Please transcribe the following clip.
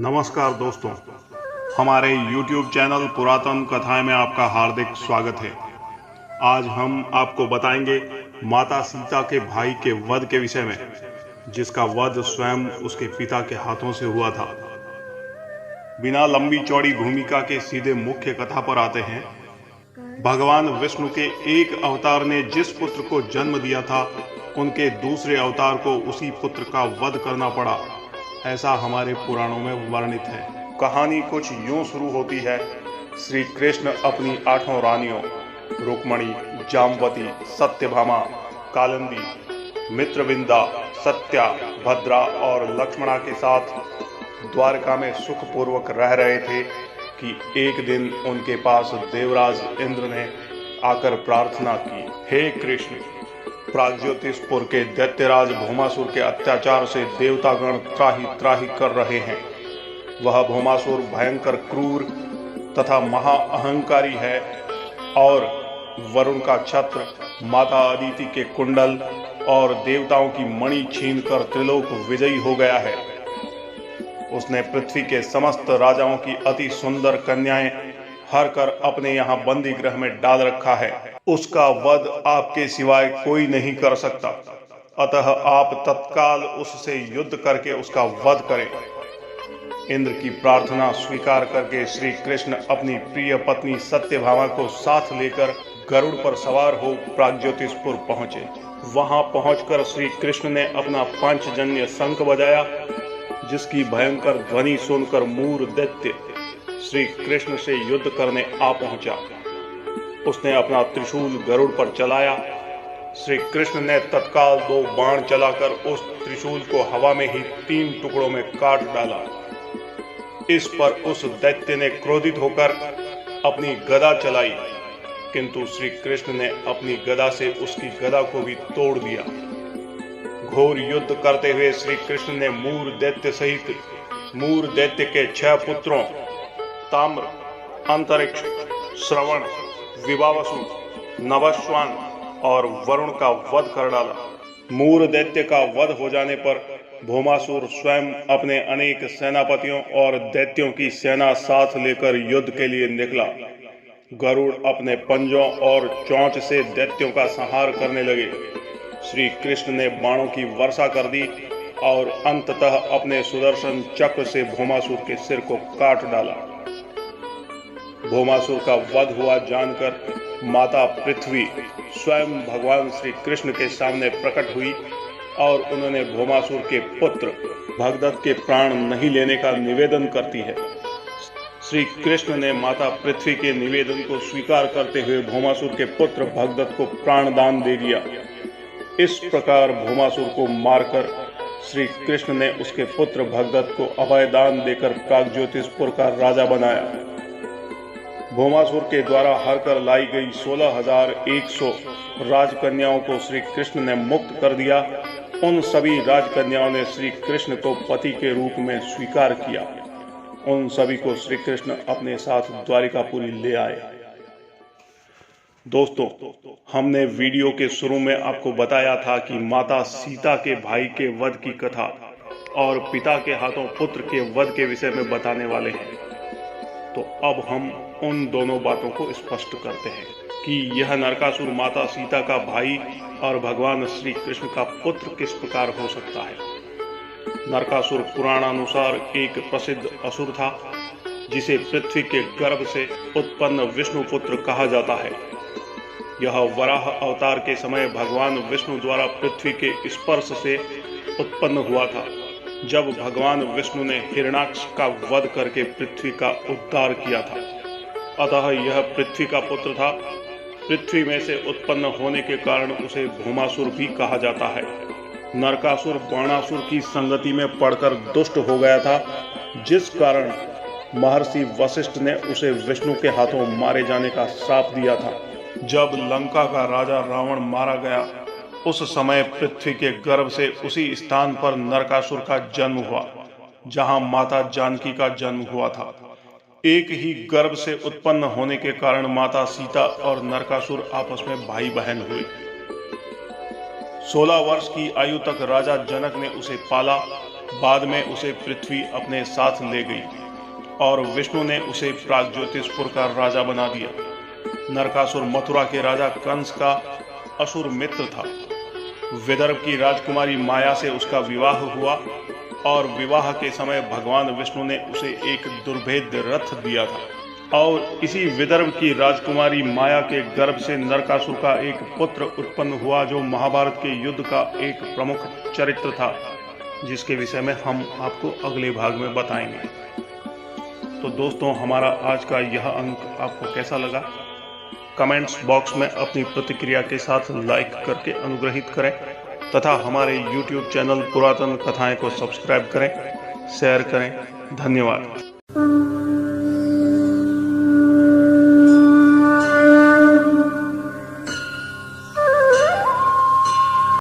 नमस्कार दोस्तों, हमारे YouTube चैनल पुरातन कथाएं में आपका हार्दिक स्वागत है। आज हम आपको बताएंगे माता सीता के भाई के वध के विषय में, जिसका वध स्वयं उसके पिता के हाथों से हुआ था। बिना लंबी चौड़ी भूमिका के सीधे मुख्य कथा पर आते हैं। भगवान विष्णु के एक अवतार ने जिस पुत्र को जन्म दिया था, उनके दूसरे अवतार को उसी पुत्र का वध करना पड़ा, ऐसा हमारे पुराणों में वर्णित है। कहानी कुछ यूं शुरू होती है। श्री कृष्ण अपनी 8 रानियों रुक्मणी, जाम्बवती, सत्यभामा, कालिंदी, मित्रविंदा, सत्या, भद्रा और लक्ष्मणा के साथ द्वारका में सुखपूर्वक रह रहे थे कि एक दिन उनके पास देवराज इंद्र ने आकर प्रार्थना की, हे कृष्ण, प्राग्ज्योतिषपुर के दैत्यराज भौमासुर के अत्याचार से देवतागण त्राहि त्राहि कर रहे हैं। वह भौमासुर भयंकर क्रूर तथा महा अहंकारी है और वरुण का छत्र, माता अदिति के कुंडल और देवताओं की मणि छीनकर त्रिलोक विजयी हो गया है। उसने पृथ्वी के समस्त राजाओं की अति सुंदर कन्याएं हर कर अपने यहाँ बंदी गृह में डाल रखा है। उसका वध आपके सिवाय कोई नहीं कर सकता, अतः आप तत्काल उससे युद्ध करके उसका वध करें। इंद्र की प्रार्थना स्वीकार करके श्री कृष्ण अपनी प्रिय पत्नी सत्यभामा को साथ लेकर गरुड़ पर सवार हो प्राग्ज्योतिषपुर पहुंचे। वहां पहुंचकर श्री कृष्ण ने अपना पांचजन्य शंख बजाया, जिसकी भयंकर ध्वनि सुनकर मूर दैत्य श्री कृष्ण से युद्ध करने आ पहुंचा। उसने अपना त्रिशूल गरुड़ पर चलाया। श्री कृष्ण ने तत्काल 2 बाण चलाकर उस त्रिशूल को हवा में ही 3 टुकड़ों में काट डाला। इस पर उस दैत्य ने क्रोधित होकर अपनी गदा चलाई, किंतु श्री कृष्ण ने अपनी गदा से उसकी गदा को भी तोड़ दिया। घोर युद्ध करते हुए श्री कृष्ण ने मूर दैत्य सहित मूर दैत्य के 6 पुत्रों ताम्र, अंतरिक्ष, श्रवण, विवावसु, नवश्वान और वरुण का वध कर डाला। मूर दैत्य का वध हो जाने पर भौमासुर स्वयं अपने अनेक सेनापतियों और दैत्यों की सेना साथ लेकर युद्ध के लिए निकला। गरुड़ अपने पंजों और चोंच से दैत्यों का संहार करने लगे। श्री कृष्ण ने बाणों की वर्षा कर दी और अंततः अपने सुदर्शन चक्र से भौमासुर के सिर को काट डाला। भौमासुर का वध हुआ जानकर माता पृथ्वी स्वयं भगवान श्री कृष्ण के सामने प्रकट हुई और उन्होंने भौमासुर के पुत्र भगदत्त के प्राण नहीं लेने का निवेदन करती है। श्री कृष्ण ने माता पृथ्वी के निवेदन को स्वीकार करते हुए भौमासुर के पुत्र भगदत्त को प्राण दान दे दिया। इस प्रकार भौमासुर को मारकर श्री कृष्ण ने उसके पुत्र भगदत्त को अभय दान देकर प्राग्ज्योतिषपुर का राजा बनाया। भौमासुर के द्वारा हर कर लाई गई 16,100 राजकन्याओं को श्री कृष्ण ने मुक्त कर दिया। उन सभी राजकन्याओं ने श्री कृष्ण को पति के रूप में स्वीकार किया। उन सभी को श्री कृष्ण अपने साथ द्वारिकापुरी ले आए। दोस्तों, हमने वीडियो के शुरू में आपको बताया था कि माता सीता के भाई के वध की कथा और पिता के हाथों पुत्र के वध के विषय में बताने वाले हैं। तो अब हम उन दोनों बातों को स्पष्ट करते हैं कि यह नरकासुर माता सीता का भाई और भगवान श्री कृष्ण का पुत्र किस प्रकार हो सकता है। नरकासुर पुराणानुसार एक प्रसिद्ध असुर था, जिसे पृथ्वी के गर्भ से उत्पन्न विष्णु पुत्र कहा जाता है। यह वराह अवतार के समय भगवान विष्णु द्वारा पृथ्वी के स्पर्श से उत्पन्न हुआ था, जब भगवान विष्णु ने हिरण्याक्ष का वध करके पृथ्वी का उद्धार किया था। अतः यह पृथ्वी का पुत्र था। पृथ्वी में से उत्पन्न होने के कारण उसे भौमासुर भी कहा जाता है। नरकासुर बाणासुर की संगति में पड़कर दुष्ट हो गया था, जिस कारण महर्षि वशिष्ठ ने उसे विष्णु के हाथों मारे जाने का श्राप दिया था। जब लंका का राजा रावण मारा गया, उस समय पृथ्वी के गर्भ से उसी स्थान पर नरकासुर का जन्म हुआ, जहां माता जानकी का जन्म हुआ था। एक ही गर्भ से उत्पन्न होने के कारण माता सीता और नरकासुर आपस में भाई बहन हुए। 16 वर्ष की आयु तक राजा जनक ने उसे पाला। बाद में उसे पृथ्वी अपने साथ ले गई और विष्णु ने उसे प्रागज्योतिषपुर का राजा बना दिया। नरकासुर मथुरा के राजा कंस का असुर मित्र था। विदर्भ की राजकुमारी माया से उसका विवाह हुआ और विवाह के समय भगवान विष्णु ने उसे एक दुर्भेद्य रथ दिया था और इसी विदर्भ की राजकुमारी माया के गर्भ से नरकासुर का एक पुत्र उत्पन्न हुआ जो महाभारत के युद्ध का एक प्रमुख चरित्र था, जिसके विषय में हम आपको अगले भाग में बताएंगे। तो दोस्तों, हमारा आज का यह अंक आपको कैसा लगा? कमेंट्स बॉक्स में अपनी प्रतिक्रिया के साथ लाइक करके अनुग्रहित करें तथा हमारे YouTube चैनल पुरातन कथाएं को सब्सक्राइब करें, शेयर करें। धन्यवाद।